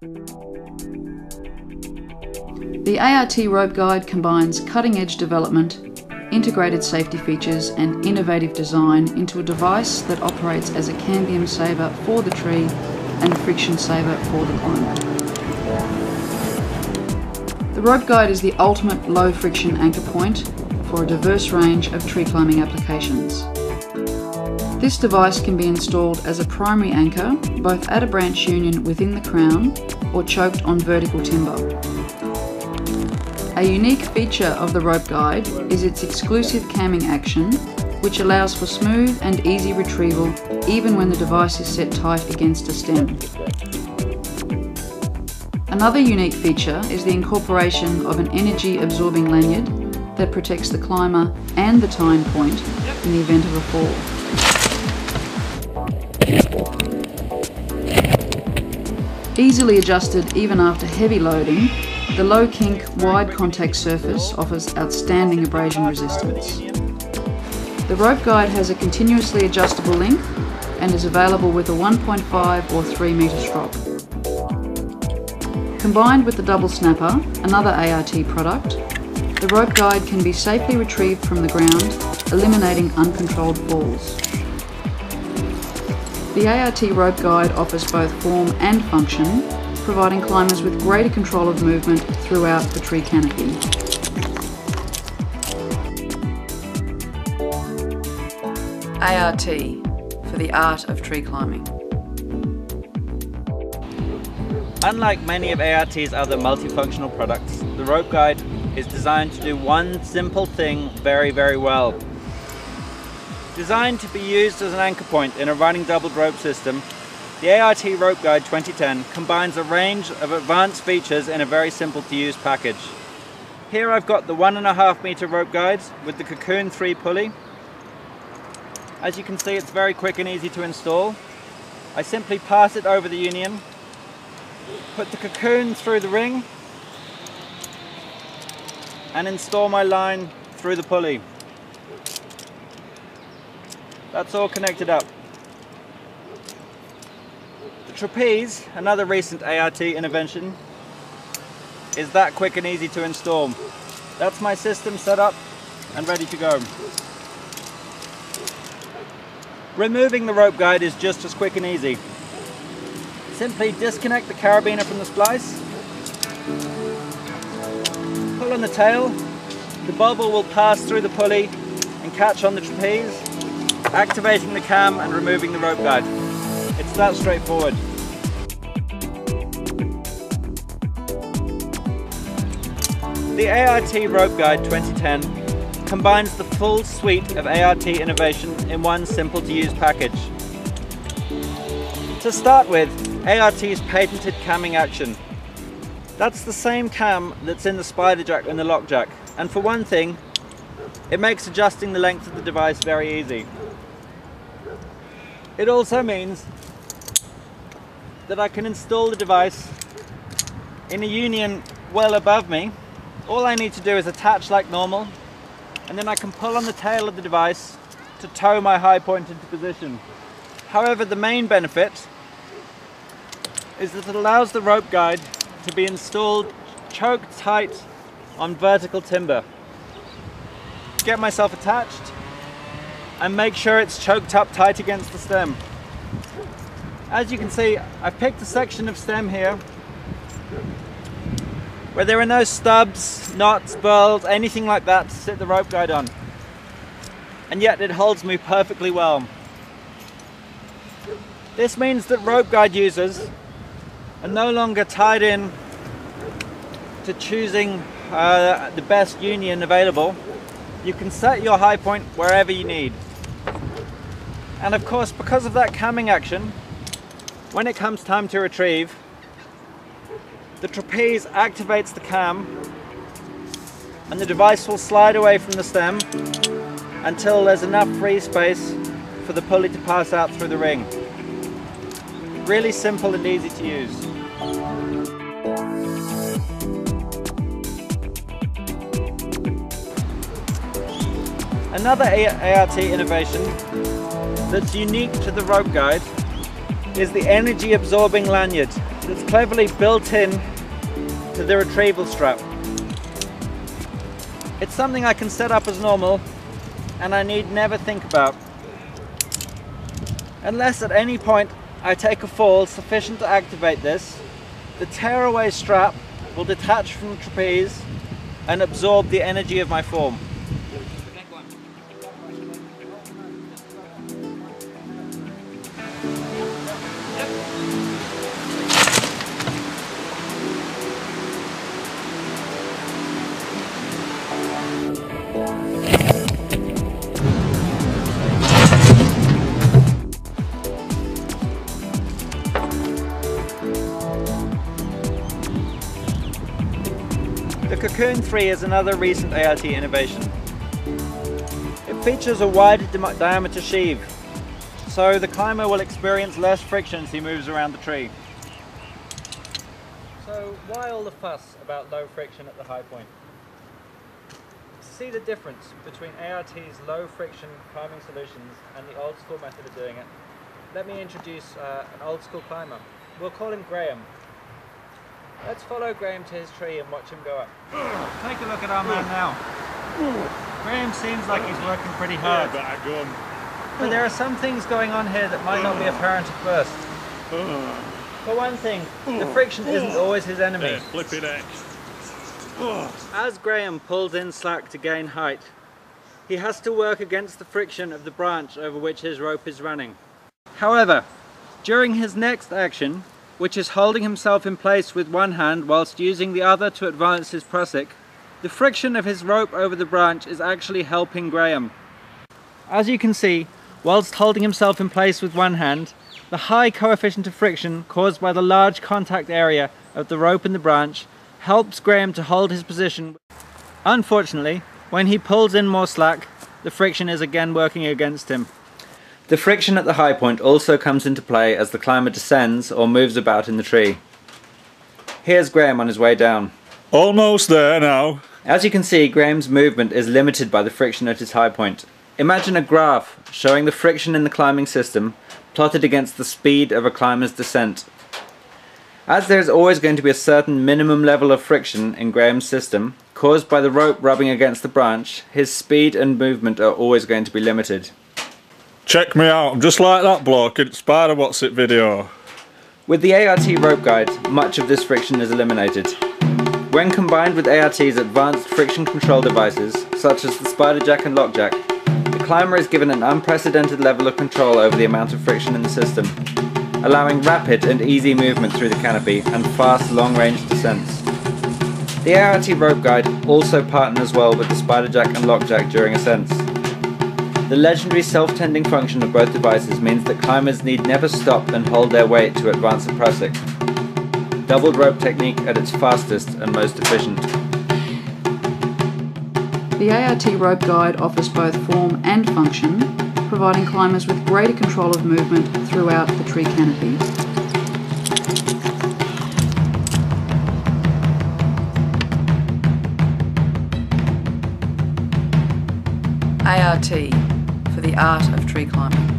The ART Rope Guide combines cutting-edge development, integrated safety features and innovative design into a device that operates as a cambium saver for the tree and a friction saver for the climber. The Rope Guide is the ultimate low-friction anchor point for a diverse range of tree climbing applications. This device can be installed as a primary anchor, both at a branch union within the crown or choked on vertical timber. A unique feature of the Rope Guide is its exclusive camming action, which allows for smooth and easy retrieval even when the device is set tight against a stem. Another unique feature is the incorporation of an energy-absorbing lanyard that protects the climber and the tying point in the event of a fall. Easily adjusted even after heavy loading, the low kink, wide contact surface offers outstanding abrasion resistance. The Rope Guide has a continuously adjustable length and is available with a 1.5 or 3 metre strop. Combined with the double snapper, another ART product, the Rope Guide can be safely retrieved from the ground, eliminating uncontrolled falls. The ART Rope Guide offers both form and function, providing climbers with greater control of movement throughout the tree canopy. ART, for the art of tree climbing. Unlike many of ART's other multifunctional products, the Rope Guide is designed to do one simple thing very, very well. Designed to be used as an anchor point in a running doubled rope system, the ART Rope Guide 2010 combines a range of advanced features in a very simple to use package. Here I've got the 1.5 meter rope guide with the Cocoon 3 pulley. As you can see, it's very quick and easy to install. I simply pass it over the union, put the cocoon through the ring and install my line through the pulley. That's all connected up. The trapeze, another recent ART innovation, is that quick and easy to install. That's my system set up and ready to go. Removing the Rope Guide is just as quick and easy. Simply disconnect the carabiner from the splice, pull on the tail, the bubble will pass through the pulley and catch on the trapeze, activating the cam and removing the Rope Guide. It's that straightforward. The ART Rope Guide 2010 combines the full suite of ART innovation in one simple to use package. To start with, ART's patented camming action. That's the same cam that's in the spider jack and the lock jack, and for one thing, it makes adjusting the length of the device very easy. It also means that I can install the device in a union well above me. All I need to do is attach like normal, and then I can pull on the tail of the device to tow my high point into position. However, the main benefit is that it allows the Rope Guide to be installed choked tight on vertical timber. Get myself attached and make sure it's choked up tight against the stem. As you can see, I've picked a section of stem here where there are no stubs, knots, burls, anything like that to sit the Rope Guide on. And yet it holds me perfectly well. This means that Rope Guide users are no longer tied in to choosing the best union available. You can set your high point wherever you need. And of course, because of that camming action, when it comes time to retrieve, the trapeze activates the cam and the device will slide away from the stem until there's enough free space for the pulley to pass out through the ring. Really simple and easy to use. Another ART innovation that's unique to the Rope Guide is the energy absorbing lanyard. that's cleverly built in to the retrieval strap. It's something I can set up as normal and I need never think about. Unless at any point I take a fall sufficient to activate this, the tearaway strap will detach from the trapeze and absorb the energy of my form. The Cocoon 3 is another recent ART innovation. It features a wider diameter sheave, so the climber will experience less friction as he moves around the tree. So why all the fuss about low friction at the high point? To see the difference between ART's low friction climbing solutions and the old school method of doing it, let me introduce an old school climber. We'll call him Graham. Let's follow Graham to his tree and watch him go up. Take a look at our man now. Graham seems like he's working pretty hard. But there are some things going on here that might not be apparent at first. For one thing, the friction isn't always his enemy. Flipping heck. As Graham pulls in slack to gain height, he has to work against the friction of the branch over which his rope is running. However, during his next action, which is holding himself in place with one hand whilst using the other to advance his prusik, the friction of his rope over the branch is actually helping Graham. As you can see, whilst holding himself in place with one hand, the high coefficient of friction caused by the large contact area of the rope and the branch helps Graham to hold his position. Unfortunately, when he pulls in more slack, the friction is again working against him. The friction at the high point also comes into play as the climber descends or moves about in the tree. Here's Graham on his way down. Almost there now. As you can see, Graham's movement is limited by the friction at his high point. Imagine a graph showing the friction in the climbing system plotted against the speed of a climber's descent. As there is always going to be a certain minimum level of friction in Graham's system, caused by the rope rubbing against the branch, his speed and movement are always going to be limited. Check me out, I'm just like that bloke in Spider What's It video. With the ART rope guide, much of this friction is eliminated. When combined with ART's advanced friction control devices, such as the spider jack and lock jack, the climber is given an unprecedented level of control over the amount of friction in the system, allowing rapid and easy movement through the canopy and fast long-range descents. The ART rope guide also partners well with the spider jack and lock jack during ascents. The legendary self-tending function of both devices means that climbers need never stop and hold their weight to advance a prusik. Doubled rope technique at its fastest and most efficient. The ART rope guide offers both form and function, providing climbers with greater control of movement throughout the tree canopy. ART, for the art of tree climbing.